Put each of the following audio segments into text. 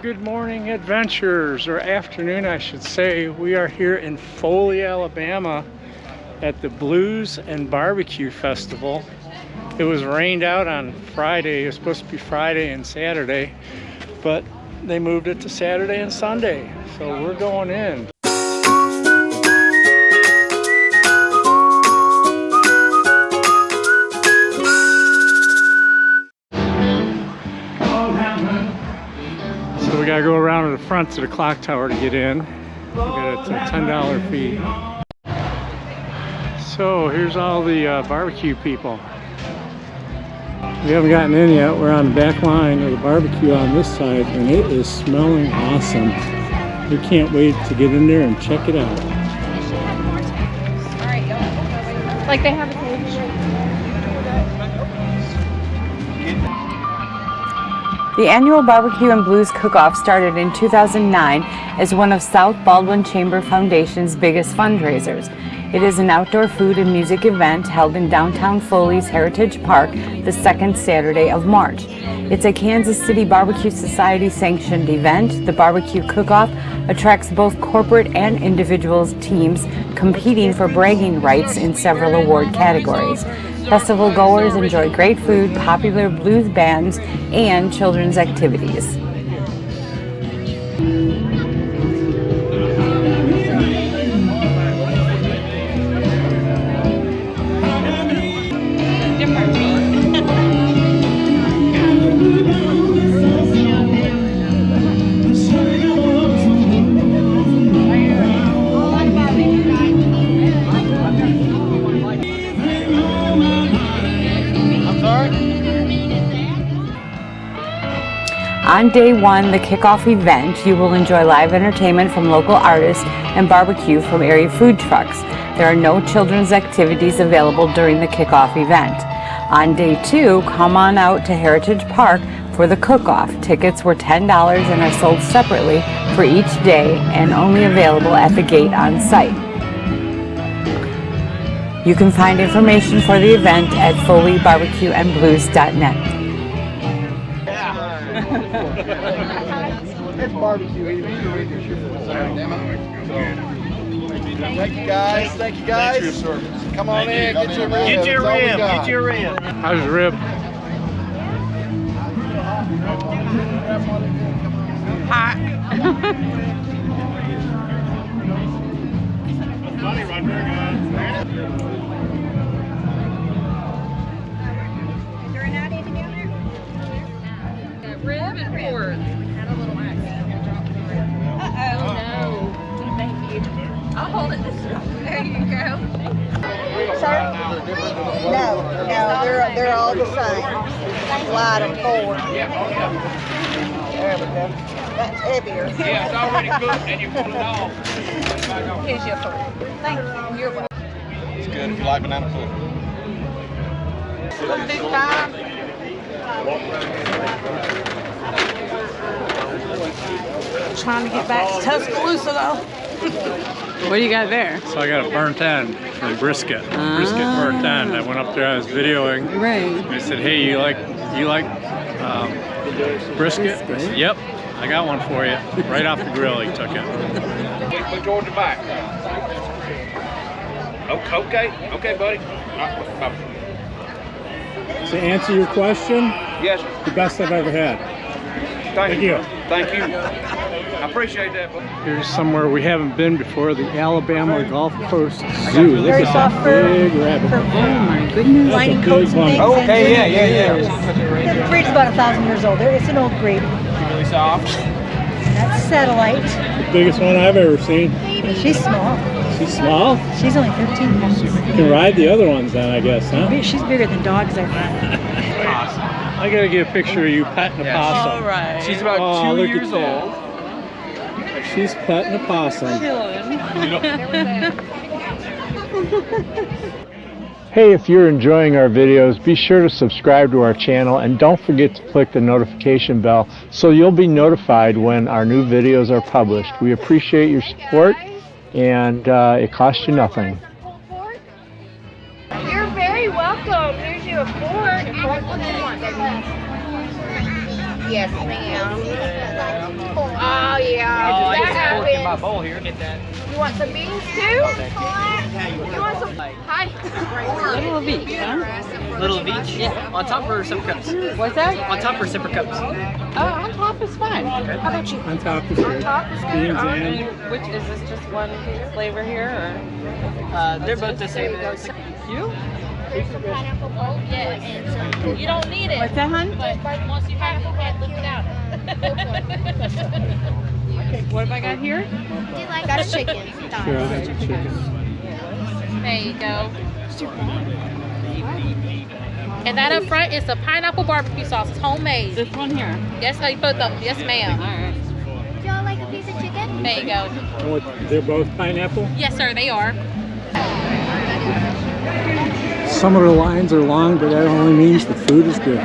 Good morning, adventurers, or afternoon I should say. We are here in Foley, Alabama at the Blues and Barbecue Festival. It was rained out on Friday. It was supposed to be Friday and Saturday, but they moved it to Saturday and Sunday. So we're going in. So we gotta go around to the front to the clock tower to get in. We got a $10 fee. So here's all the barbecue people. We haven't gotten in yet. We're on the back line of the barbecue on this side, and it is smelling awesome. We can't wait to get in there and check it out. Like they have a cage. The annual Barbecue and Blues Cook-off started in 2009 as one of South Baldwin Chamber Foundation's biggest fundraisers. It is an outdoor food and music event held in downtown Foley's Heritage Park the second Saturday of March. It's a Kansas City Barbecue Society sanctioned event. The Barbecue Cook-off attracts both corporate and individuals teams competing for bragging rights in several award categories. Festival goers enjoy great food, popular blues bands, and children's activities. On day one, the kickoff event, you will enjoy live entertainment from local artists and barbecue from area food trucks. There are no children's activities available during the kickoff event. On day two, come on out to Heritage Park for the cook-off. Tickets were $10 and are sold separately for each day and only available at the gate on site. You can find information for the event at foleybarbecueandblues.net. It's barbecue. Thank you guys. Thank you guys. Thanks for your service. Come on in. Get your rib. Get your rib. Get your rib. How's your rib? Hot. Rib and pork. Had a little accident. Uh-oh, no. Thank you. I'll hold it this way. There you go. Sir? No, they're all the same. Slide them forward. There we go. That's heavier. Yeah, it's already cooked and you put it on. Here's your pork. Thank you. You're welcome. It's good if you like banana pudding. Look this time. Trying to get back to Tuscaloosa though. What do you got there? So I got a burnt end from brisket. Brisket burnt end. I went up there, I was videoing. Right. They said, hey, you like brisket? I said, yep, I got one for you. Right off the grill, he took it. Look toward the back. Okay, buddy. To answer your question, Yes. the best I've ever had. Thank you. Thank you. I appreciate that. Here's somewhere we haven't been before, the Alabama Gulf Coast Zoo. Look Very at soft that fur. big rabbit. Oh my goodness. That's a Lining big coats and one. things. Okay, yeah. The breed's about 1,000 years old. It's an old breed. Really soft. That's Satellite. The biggest one I've ever seen. She's small. She's small. She's only 15 pounds. You can ride the other ones then, I guess, huh? She's bigger than dogs, I think. I gotta get a picture of you petting a possum. right. She's about Oh, 2 look at years that. old. She's petting a possum. Hey, if you're enjoying our videos, be sure to subscribe to our channel and don't forget to click the notification bell so you'll be notified when our new videos are published. We appreciate your support and it costs you nothing. You're very welcome. Here's you a fork. What do you want, baby? Yes, ma'am. Oh, yeah. I That just pork in my happens. bowl here. Get that. You want some beans too? You want some? Hi. Little beach, huh? Little of each? Yeah. On top or separate cups? What's that? On top or separate cups? On top is fine. How about you? On top is good. Top is good. Beans And and which is this just one flavor here or They're both the same. you? Pineapple bowl? Yes. You don't need it, What's that, hun? but once you have it, look it out. What have I got here? Got a chicken. sure, I'll have some chicken. There you go. And that up front is the pineapple barbecue sauce. It's homemade. This one here. Yes, you put them. Yes, ma'am. All right. Do y'all like a piece of chicken? There you go. And what, they're both pineapple? Yes, sir, they are. Some of the lines are long, but that only means the food is good.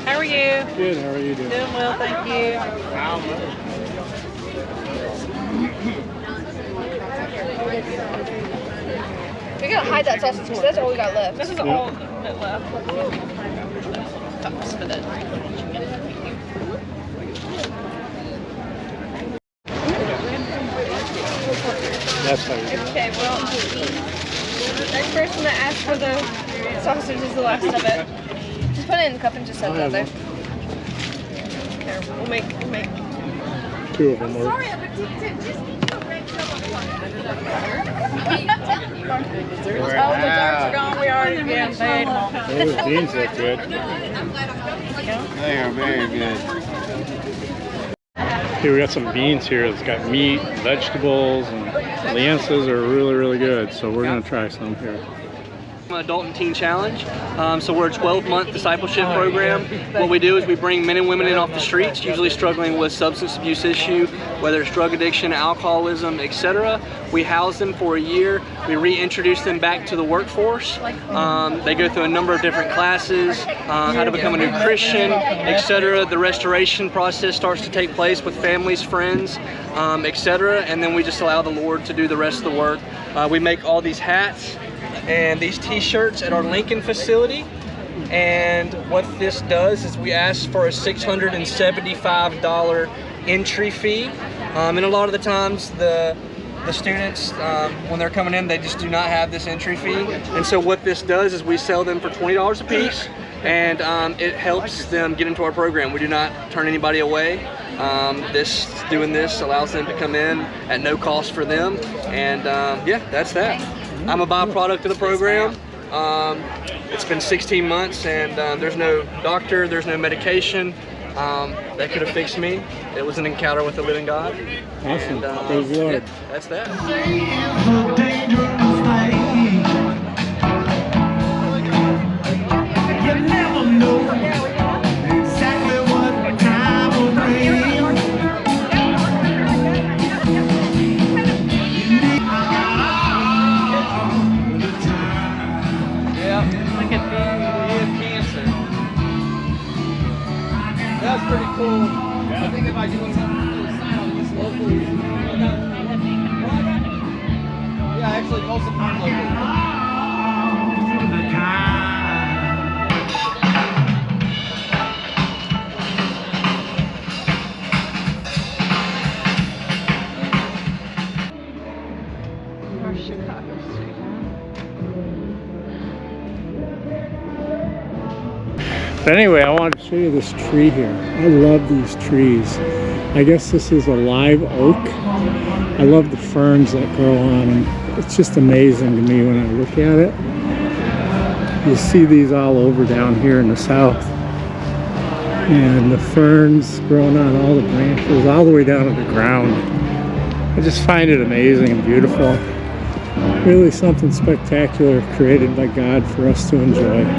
How are you? Good, how are you doing? Doing well, thank you. We gotta hide that sausage because that's all we got left. This is all that left. Tops for that. That's how you do it. Okay, well, next person that asks for the sausage is the last of it. Just put it in the cup and just set it out there. There, we'll make. Two of them work. Oh, the darts are gone. We already paid them all. Those beans look good. They are very good. Here we got some beans here. It's got meat, vegetables, and the answers are really, really good. So we're gonna try some here. Adult and Teen Challenge. So we're a 12-month discipleship program. What we do is we bring men and women in off the streets, usually struggling with substance abuse issue, whether it's drug addiction, alcoholism, etc. We house them for a year. We reintroduce them back to the workforce. They go through a number of different classes, how to become a new Christian, etc. The restoration process starts to take place with families, friends, etc. And then we just allow the Lord to do the rest of the work. We make all these hats and these t-shirts at our Lincoln facility, and what this does is we ask for a $675 entry fee, and a lot of the times the students when they're coming in, they just do not have this entry fee, and so what this does is we sell them for $20 a piece, and it helps them get into our program. We do not turn anybody away. Doing this allows them to come in at no cost for them, and yeah, that's that. I'm a byproduct of the program. It's been 16 months and there's no doctor, there's no medication that could have fixed me. It was an encounter with the living God. Awesome. And, Praise the Lord. yeah, that's that. That's pretty cool. I think if I do a sign on this local. Yeah, actually, most of them are local. But anyway, I wanted to show you this tree here. I love these trees. I guess this is a live oak. I love the ferns that grow on them. It's just amazing to me when I look at it. You see these all over down here in the south. And the ferns growing on all the branches, all the way down to the ground. I just find it amazing and beautiful. Really something spectacular created by God for us to enjoy.